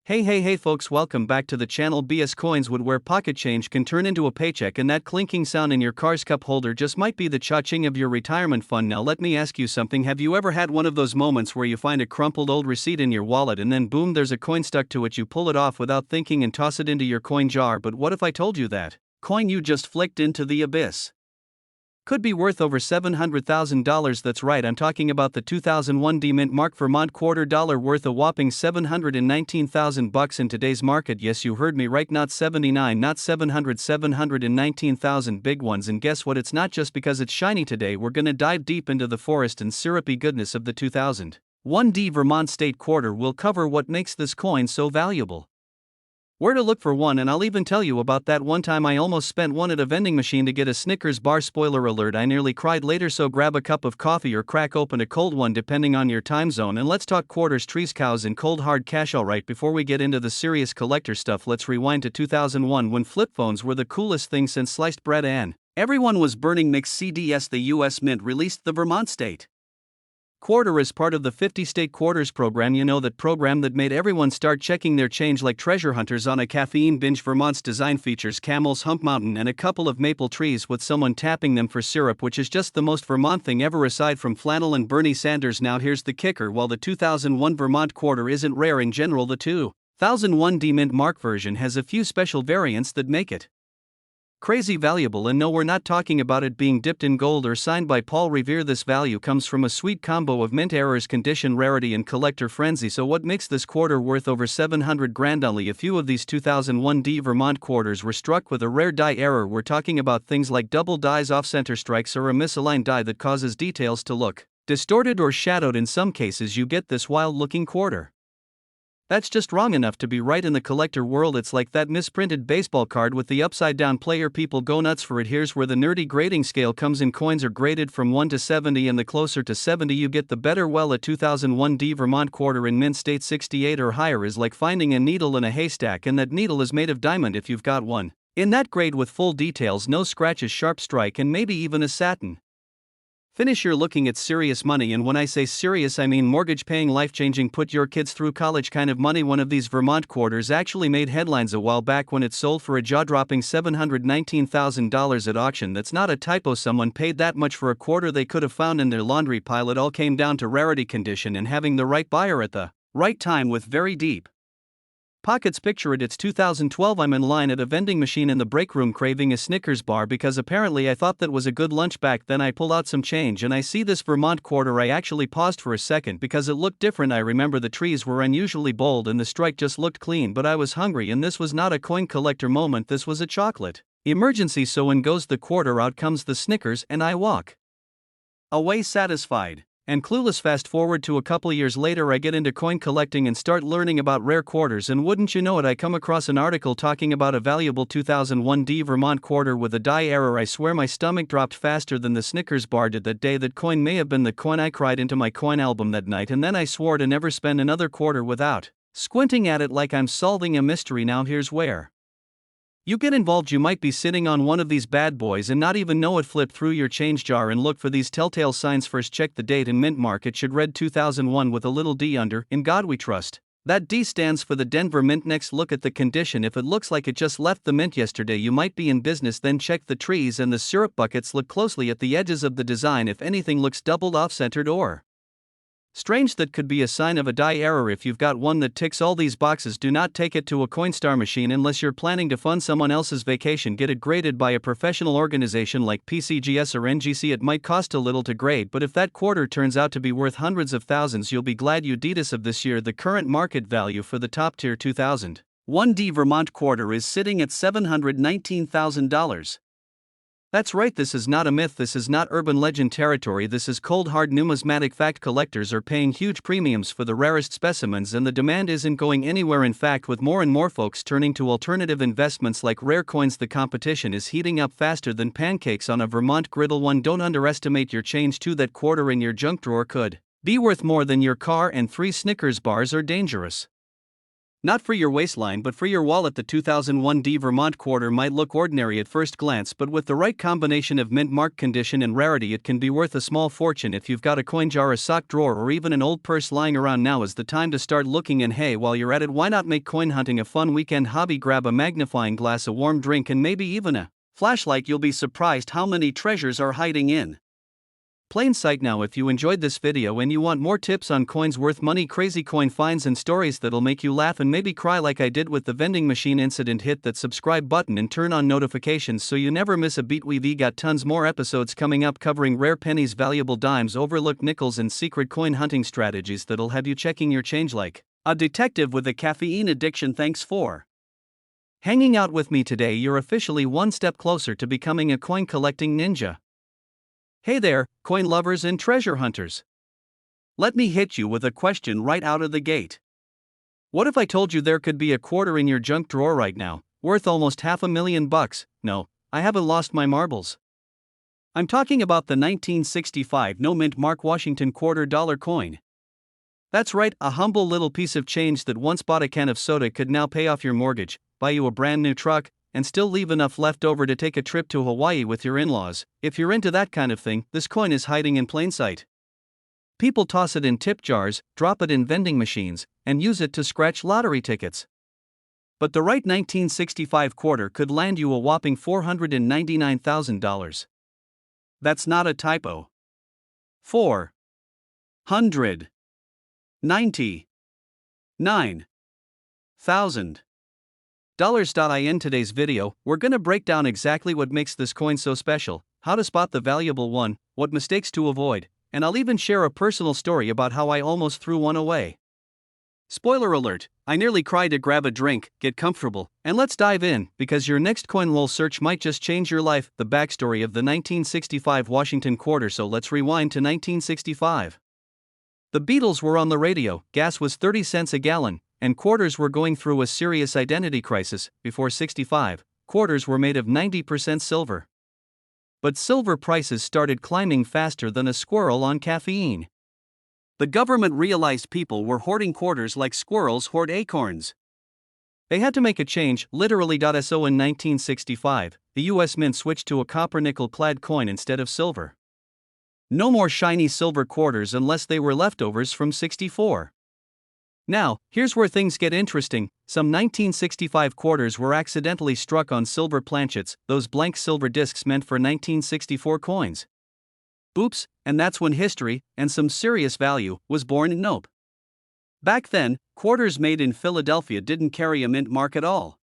Hey folks, welcome back to the channel. BS Coins would where pocket change can turn into a paycheck, and that clinking sound in your car's cup holder just might be the cha-ching of your retirement fund. Now let me ask you something. Have you ever had one of those moments where you find a crumpled old receipt in your wallet and then boom, there's a coin stuck to it? You pull it off without thinking and toss it into your coin jar. But what if I told you that coin you just flicked into the abyss could be worth over $700,000? That's right, I'm talking about the 2001 D Mint Mark Vermont $250 worth a whopping $719,000 in today's market. Yes, you heard me right, not 79, not 700, 719,000 big ones. And guess what? It's not just because it's shiny today. We're gonna dive deep into the forest and syrupy goodness of the 2001 D Vermont State Quarter. We'll cover what makes this coin so valuable, where to look for one, and I'll even tell you about that one time I almost spent one at a vending machine to get a Snickers bar. Spoiler alert, I nearly cried later. So grab a cup of coffee or crack open a cold one depending on your time zone, and let's talk quarters, trees, cows, and cold hard cash. Alright, before we get into the serious collector stuff, let's rewind to 2001 when flip phones were the coolest thing since sliced bread and everyone was burning mixed CDs. The US Mint released the Vermont State Quarter as part of the 50-state quarters program. You know, that program that made everyone start checking their change like treasure hunters on a caffeine binge. Vermont's design features camels, hump mountain, and a couple of maple trees with someone tapping them for syrup, which is just the most Vermont thing ever aside from flannel and Bernie Sanders. Now here's the kicker. While the 2001 Vermont Quarter isn't rare in general, the 2001 D Mint Mark version has a few special variants that make it crazy valuable. And no, we're not talking about it being dipped in gold or signed by Paul Revere. This value comes from a sweet combo of mint errors, condition, rarity, and collector frenzy. So what makes this quarter worth over $700,000? Only a few of these 2001 D Vermont quarters were struck with a rare die error. We're talking about things like double dies, off-center strikes, or a misaligned die that causes details to look distorted or shadowed. In some cases you get this wild-looking quarter that's just wrong enough to be right. In the collector world, it's like that misprinted baseball card with the upside down player. People go nuts for it. Here's where the nerdy grading scale comes in. Coins are graded from 1 to 70, and the closer to 70 you get, the better. Well, a 2001 D Vermont quarter in mint state 68 or higher is like finding a needle in a haystack, and that needle is made of diamond if you've got one in that grade, with full details, no scratches, sharp strike, and maybe even a satin finish. You're looking at serious money, and when I say serious I mean mortgage paying, life changing, put your kids through college kind of money. One of these Vermont quarters actually made headlines a while back when it sold for a jaw-dropping $719,000 at auction. That's not a typo. Someone paid that much for a quarter they could have found in their laundry pile. It all came down to rarity, condition, and having the right buyer at the right time with very deep pockets. Picture it, it's 2012. I'm in line at a vending machine in the break room craving a Snickers bar because apparently I thought that was a good lunch. Back then I pull out some change and I see this Vermont quarter. I actually paused for a second because it looked different. I remember the trees were unusually bold and the strike just looked clean, but I was hungry and this was not a coin collector moment, this was a chocolate emergency. So in goes the quarter, out comes the Snickers, and I walk away satisfied and clueless. Fast forward to a couple years later, I get into coin collecting and start learning about rare quarters, and wouldn't you know it, I come across an article talking about a valuable 2001 D Vermont quarter with a die error. I swear my stomach dropped faster than the Snickers bar did that day. That coin may have been the coin I cried into my coin album that night, and then I swore to never spend another quarter without squinting at it like I'm solving a mystery. Now here's where you get involved. You might be sitting on one of these bad boys and not even know it. Flip through your change jar and look for these telltale signs. First, check the date and mint mark. It should read 2001 with a little d under. In God we trust. That D stands for the Denver Mint. Next, look at the condition. If it looks like it just left the mint yesterday, you might be in business. Then check the trees and the syrup buckets. Look closely at the edges of the design. If anything looks doubled, off-centered, or strange, that could be a sign of a die error. If you've got one that ticks all these boxes, do not take it to a Coinstar machine unless you're planning to fund someone else's vacation. Get it graded by a professional organization like PCGS or NGC. It might cost a little to grade, but if that quarter turns out to be worth hundreds of thousands, you'll be glad you did this. Of this year, the current market value for the top tier 2001 D Vermont quarter is sitting at $719,000. That's right, this is not a myth, this is not urban legend territory, this is cold hard numismatic fact. Collectors are paying huge premiums for the rarest specimens, and the demand isn't going anywhere. In fact, with more and more folks turning to alternative investments like rare coins, the competition is heating up faster than pancakes on a Vermont griddle. One, don't underestimate your change. Two, that quarter in your junk drawer could be worth more than your car. And three, Snickers bars are dangerous. Not for your waistline but for your wallet. The 2001 D Vermont quarter might look ordinary at first glance, but with the right combination of mint mark condition and rarity it can be worth a small fortune. If you've got a coin jar, a sock drawer, or even an old purse lying around, now is the time to start looking. And hey, while you're at it, why not make coin hunting a fun weekend hobby? Grab a magnifying glass, a warm drink, and maybe even a flashlight. You'll be surprised how many treasures are hiding in plain sight. Now, if you enjoyed this video and you want more tips on coins worth money, crazy coin finds, and stories that'll make you laugh and maybe cry like I did with the vending machine incident, hit that subscribe button and turn on notifications so you never miss a beat. We've got tons more episodes coming up covering rare pennies, valuable dimes, overlooked nickels, and secret coin hunting strategies that'll have you checking your change like a detective with a caffeine addiction. Thanks for hanging out with me today. You're officially one step closer to becoming a coin collecting ninja. Hey there, coin lovers and treasure hunters. Let me hit you with a question right out of the gate. What if I told you there could be a quarter in your junk drawer right now, worth almost $500,000? No, I haven't lost my marbles. I'm talking about the 1965 no mint mark Washington $quarter coin. That's right, a humble little piece of change that once bought a can of soda could now pay off your mortgage, buy you a brand new truck, and still leave enough left over to take a trip to Hawaii with your in-laws. If you're into that kind of thing, this coin is hiding in plain sight. People toss it in tip jars, drop it in vending machines, and use it to scratch lottery tickets. But the right 1965 quarter could land you a whopping $499,000. That's not a typo. $499,000. In today's video, we're gonna break down exactly what makes this coin so special, how to spot the valuable one, what mistakes to avoid, and I'll even share a personal story about how I almost threw one away. Spoiler alert, I nearly cried. To grab a drink, get comfortable, and let's dive in, because your next coin roll search might just change your life. The backstory of the 1965 Washington quarter. So let's rewind to 1965. The Beatles were on the radio, gas was 30 cents a gallon, and quarters were going through a serious identity crisis. Before 65, quarters were made of 90% silver. But silver prices started climbing faster than a squirrel on caffeine. The government realized people were hoarding quarters like squirrels hoard acorns. They had to make a change, literally. So in 1965, the US Mint switched to a copper nickel-clad coin instead of silver. No more shiny silver quarters unless they were leftovers from '64. Now, here's where things get interesting. Some 1965 quarters were accidentally struck on silver planchets, those blank silver discs meant for 1964 coins. Oops, and that's when history, and some serious value, was born. Nope. Back then, quarters made in Philadelphia didn't carry a mint mark at all.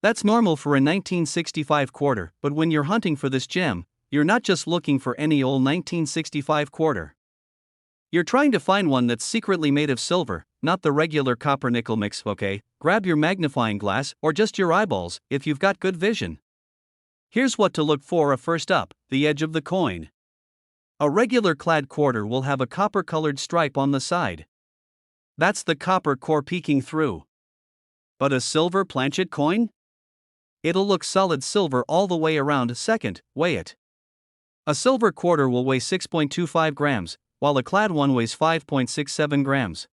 That's normal for a 1965 quarter, but when you're hunting for this gem, you're not just looking for any old 1965 quarter. You're trying to find one that's secretly made of silver, not the regular copper nickel mix. Okay, grab your magnifying glass, or just your eyeballs, if you've got good vision. Here's what to look for. First up, the edge of the coin. A regular clad quarter will have a copper-colored stripe on the side. That's the copper core peeking through. But a silver planchet coin? It'll look solid silver all the way around. Second, weigh it. A silver quarter will weigh 6.25 grams, while a clad one weighs 5.67 grams.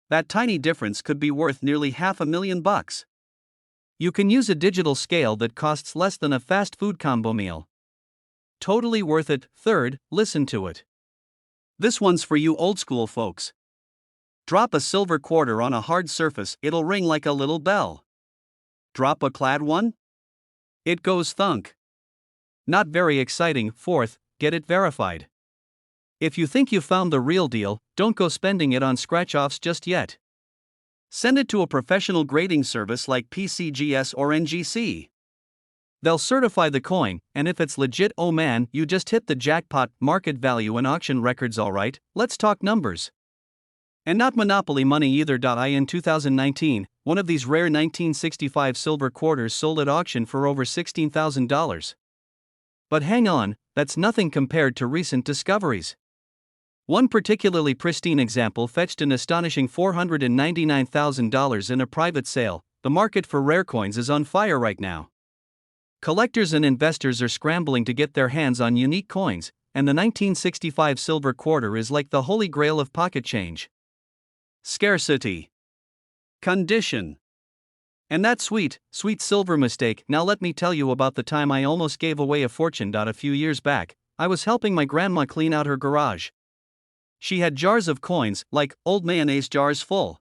That tiny difference could be worth nearly $500,000. You can use a digital scale that costs less than a fast food combo meal. Totally worth it. Third, listen to it. This one's for you old school folks. Drop a silver quarter on a hard surface, it'll ring like a little bell. Drop a clad one? It goes thunk. Not very exciting. Fourth, get it verified. If you think you found the real deal, don't go spending it on scratch-offs just yet. Send it to a professional grading service like PCGS or NGC. They'll certify the coin, and if it's legit, oh man, you just hit the jackpot. Market value and auction records. Alright, let's talk numbers. And not monopoly money either. In 2019, one of these rare 1965 silver quarters sold at auction for over $16,000. But hang on, that's nothing compared to recent discoveries. One particularly pristine example fetched an astonishing $499,000 in a private sale. The market for rare coins is on fire right now. Collectors and investors are scrambling to get their hands on unique coins, and the 1965 silver quarter is like the holy grail of pocket change. Scarcity. Condition. And that sweet, sweet silver mistake. Now let me tell you about the time I almost gave away a fortune. A few years back, I was helping my grandma clean out her garage. She had jars of coins, like old mayonnaise jars full.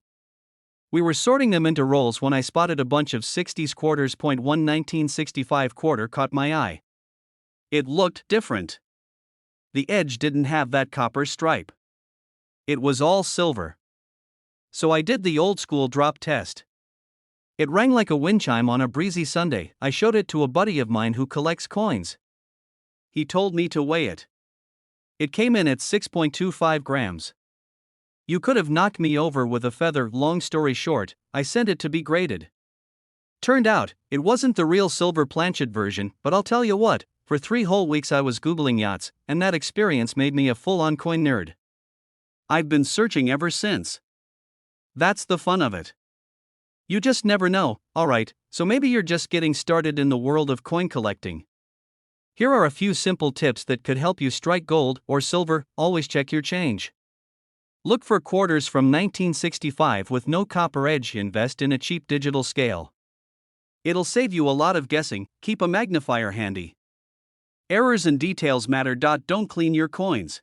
We were sorting them into rolls when I spotted a bunch of 60s quarters. One 1965 quarter caught my eye. It looked different. The edge didn't have that copper stripe. It was all silver. So I did the old school drop test. It rang like a wind chime on a breezy Sunday. I showed it to a buddy of mine who collects coins. He told me to weigh it. It came in at 6.25 grams. You could have knocked me over with a feather. Long story short, I sent it to be graded. Turned out, it wasn't the real silver planchet version, but I'll tell you what, for 3 whole weeks I was Googling yachts, and that experience made me a full-on coin nerd. I've been searching ever since. That's the fun of it. You just never know. Alright, so maybe you're just getting started in the world of coin collecting. Here are a few simple tips that could help you strike gold or silver. Always check your change. Look for quarters from 1965 with no copper edge. Invest in a cheap digital scale. It'll save you a lot of guessing. Keep a magnifier handy. Errors and details matter. Don't clean your coins.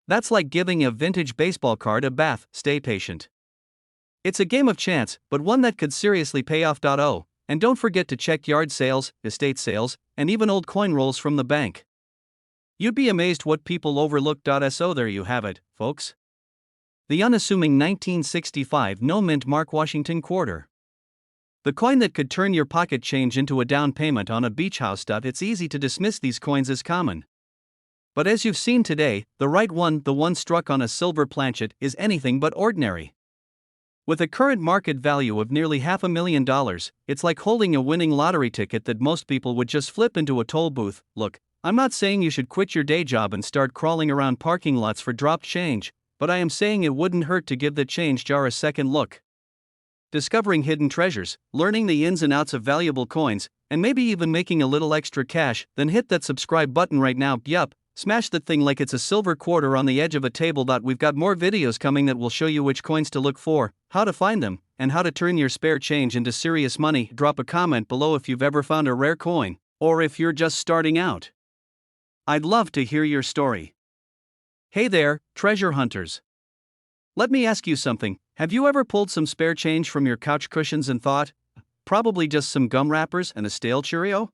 That's like giving a vintage baseball card a bath. Stay patient. It's a game of chance, but one that could seriously pay off. Oh, and don't forget to check yard sales, estate sales, and even old coin rolls from the bank. You'd be amazed what people overlook. So there you have it, folks. The unassuming 1965 no mint Mark Washington quarter. The coin that could turn your pocket change into a down payment on a beach house. It's easy to dismiss these coins as common. But as you've seen today, the right one, the one struck on a silver planchet, is anything but ordinary. With a current market value of nearly $500,000, it's like holding a winning lottery ticket that most people would just flip into a toll booth. Look, I'm not saying you should quit your day job and start crawling around parking lots for dropped change, but I am saying it wouldn't hurt to give the change jar a second look. Discovering hidden treasures, learning the ins and outs of valuable coins, and maybe even making a little extra cash. Then hit that subscribe button right now. Yup, smash that thing like it's a silver quarter on the edge of a table. We've got more videos coming that will show you which coins to look for, how to find them, and how to turn your spare change into serious money. Drop a comment below if you've ever found a rare coin, or if you're just starting out. I'd love to hear your story. Hey there, treasure hunters. Let me ask you something. Have you ever pulled some spare change from your couch cushions and thought, probably just some gum wrappers and a stale Cheerio?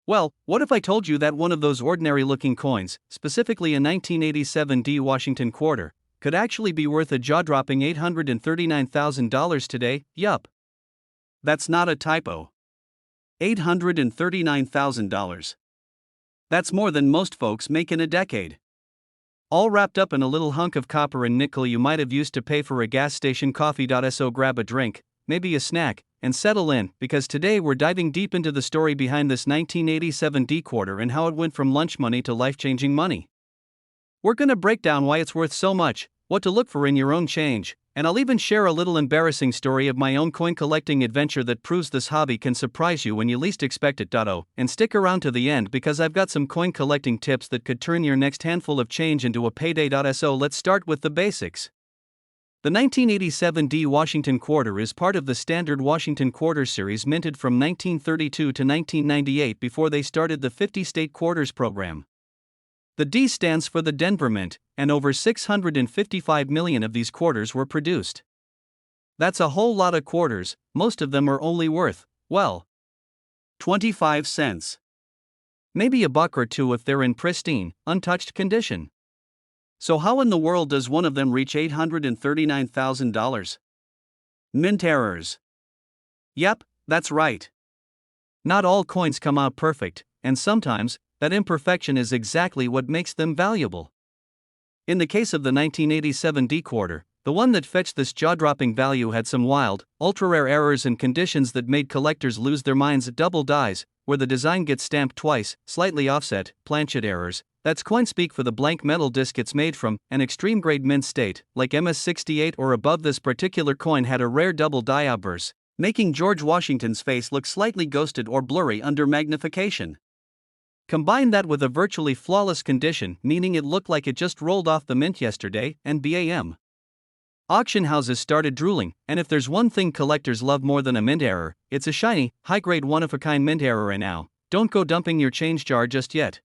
Well, what if I told you that one of those ordinary looking coins, specifically a 1987 D Washington quarter, could actually be worth a jaw-dropping $839,000 today? Yup. That's not a typo. $839,000. That's more than most folks make in a decade. All wrapped up in a little hunk of copper and nickel you might have used to pay for a gas station coffee. So grab a drink, maybe a snack, and settle in, because today we're diving deep into the story behind this 1987 D quarter and how it went from lunch money to life-changing money. We're gonna break down why it's worth so much, what to look for in your own change, and I'll even share a little embarrassing story of my own coin collecting adventure that proves this hobby can surprise you when you least expect it. And stick around to the end because I've got some coin collecting tips that could turn your next handful of change into a payday. So let's start with the basics. The 1987 D Washington quarter is part of the standard Washington quarter series minted from 1932 to 1998 before they started the 50-state quarters program. The D stands for the Denver Mint, and over 655 million of these quarters were produced. That's a whole lot of quarters. Most of them are only worth, well, 25 cents. Maybe a buck or two if they're in pristine, untouched condition. So how in the world does one of them reach $839,000? Mint errors. Yep, that's right. Not all coins come out perfect, and sometimes, that imperfection is exactly what makes them valuable. In the case of the 1987 D quarter, the one that fetched this jaw-dropping value had some wild, ultra-rare errors and conditions that made collectors lose their minds. Double dies, where the design gets stamped twice, slightly offset, planchet errors, that's coin speak for the blank metal disc it's made from, an extreme-grade mint state, like MS-68 or above. This particular coin had a rare double die obverse, making George Washington's face look slightly ghosted or blurry under magnification. Combine that with a virtually flawless condition, meaning it looked like it just rolled off the mint yesterday, and bam. Auction houses started drooling, and if there's one thing collectors love more than a mint error, it's a shiny, high-grade one-of-a-kind mint error. And now, don't go dumping your change jar just yet.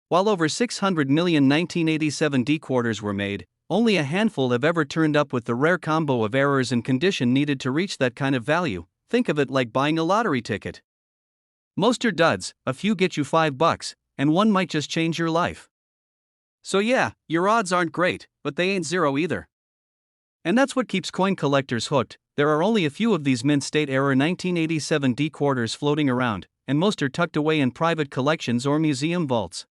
While over 600 million 1987 D quarters were made, only a handful have ever turned up with the rare combo of errors and condition needed to reach that kind of value. Think of it like buying a lottery ticket. Most are duds, a few get you $5, and one might just change your life. So yeah, your odds aren't great, but they ain't zero either. And that's what keeps coin collectors hooked. There are only a few of these mint state error 1987 D quarters floating around, and most are tucked away in private collections or museum vaults.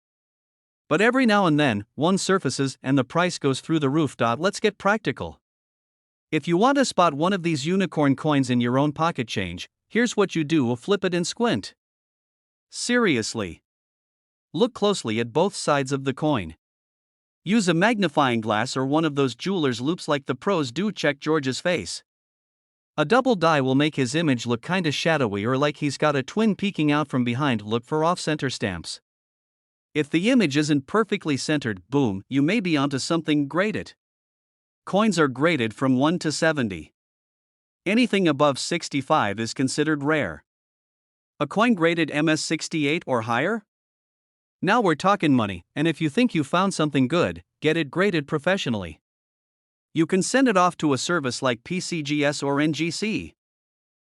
But every now and then, one surfaces and the price goes through the roof. Let's get practical. If you want to spot one of these unicorn coins in your own pocket change, here's what you do: flip it and squint. Seriously. Look closely at both sides of the coin. Use a magnifying glass or one of those jeweler's loupes like the pros do. Check George's face. A double die will make his image look kinda shadowy or like he's got a twin peeking out from behind. Look for off-center stamps. If the image isn't perfectly centered, boom, you may be onto something. Graded. Coins are graded from 1 to 70. Anything above 65 is considered rare. A coin graded MS68 or higher? Now we're talking money, and if you think you found something good, get it graded professionally. You can send it off to a service like PCGS or NGC.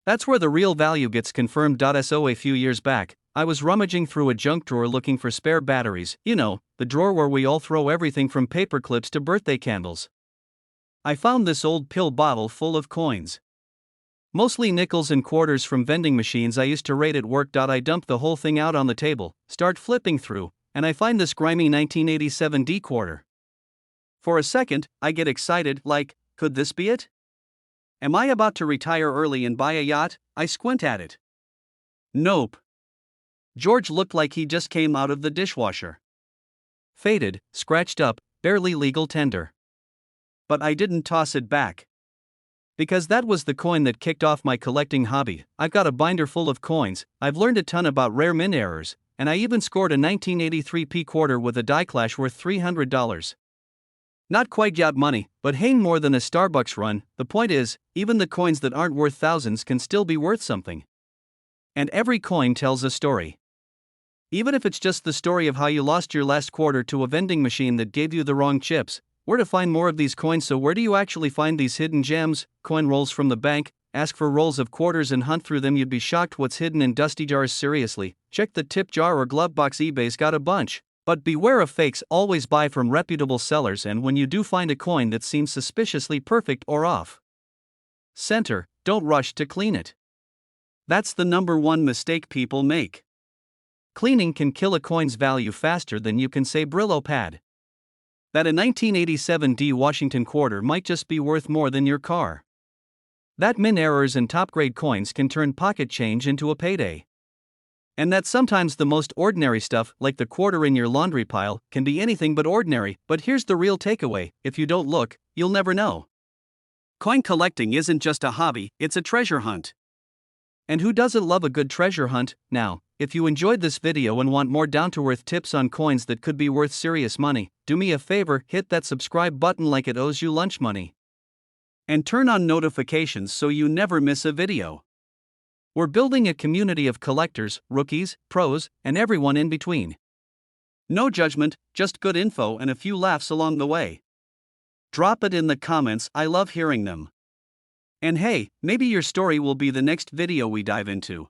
That's where the real value gets confirmed. So a few years back, I was rummaging through a junk drawer looking for spare batteries, the drawer where we all throw everything from paper clips to birthday candles. I found this old pill bottle full of coins. Mostly nickels and quarters from vending machines I used to rate at work. I dump the whole thing out on the table, start flipping through, and I find this grimy 1987 D quarter. For a second, I get excited, like, could this be it? Am I about to retire early and buy a yacht? I squint at it. Nope. George looked like he just came out of the dishwasher. Faded, scratched up, barely legal tender. But I didn't toss it back. Because that was the coin that kicked off my collecting hobby. I've got a binder full of coins, I've learned a ton about rare mint errors, and I even scored a 1983 P quarter with a die clash worth $300. Not quite yacht money, but hey, more than a Starbucks run. The point is, even the coins that aren't worth thousands can still be worth something. And every coin tells a story. Even if it's just the story of how you lost your last quarter to a vending machine that gave you the wrong chips. Where to find more of these coins? So where do you actually find these hidden gems? Coin rolls from the bank. Ask for rolls of quarters and hunt through them. You'd be shocked what's hidden in dusty jars. Seriously, check the tip jar or glove box. eBay's got a bunch. But beware of fakes. Always buy from reputable sellers, and when you do find a coin that seems suspiciously perfect or off center, don't rush to clean it. That's the number one mistake people make. Cleaning can kill a coin's value faster than you can say Brillo pad. That a 1987 D Washington quarter might just be worth more than your car. That mint errors and top-grade coins can turn pocket change into a payday. And that sometimes the most ordinary stuff, like the quarter in your laundry pile, can be anything but ordinary. But here's the real takeaway: if you don't look, you'll never know. Coin collecting isn't just a hobby, it's a treasure hunt. And who doesn't love a good treasure hunt? Now, if you enjoyed this video and want more down-to-earth tips on coins that could be worth serious money, do me a favor, hit that subscribe button like it owes you lunch money. And turn on notifications so you never miss a video. We're building a community of collectors, rookies, pros, and everyone in between. No judgment, just good info and a few laughs along the way. Drop it in the comments, I love hearing them. And hey, maybe your story will be the next video we dive into.